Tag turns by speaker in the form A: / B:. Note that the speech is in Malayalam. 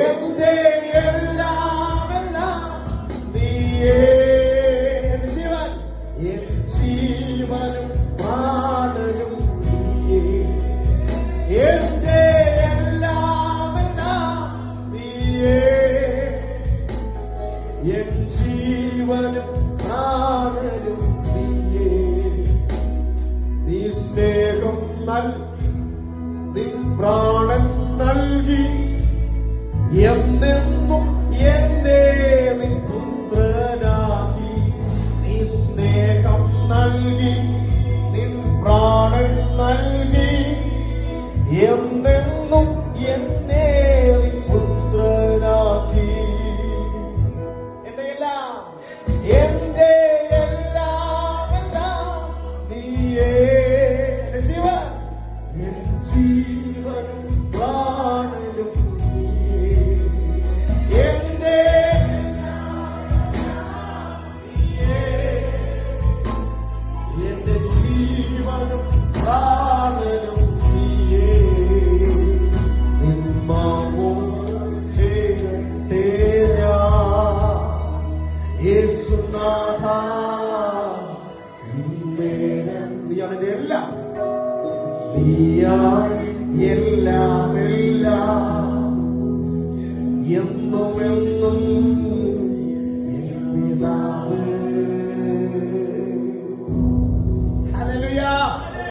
A: എന്റെ എല്ലാമെല്ലാം നീയേ. എൻ ജീവനും പ്രാണനും നീയേ. എന്റെ എല്ലാമെല്ലാം നീയേ. എൻ ജീവനും പ്രാണനും നീയേ. നീ സ്നേഹം നൽകി, നിൻ പ്രാണൻ നൽകി, എന്നെന്നും എന്നെ നിൻ പുത്രനാക്കി. നീ സ്നേഹം നൽകി, നിൻ പ്രാണൻ നൽകി, എന്നെന്നും എന്നെ നിൻ പുത്രനാക്കി. എന്റെ എല്ലാം, എന്റെ എല്ലാം നീയേ. എന്റെ ജീവൻ, എൻ ജീവനും പ്രാണനും നീയേ. എന്റെ നീയേ. എന്റെ ജീവനും പ്രാണനും നീയേ. നിന്മാമോ ചെയ്യട്ടെ ഞാൻ യേശുനാഥ. നീയാണ് എന്റെ എല്ലാം, നീയാണ് എല്ലാം എല്ലാം എന്നും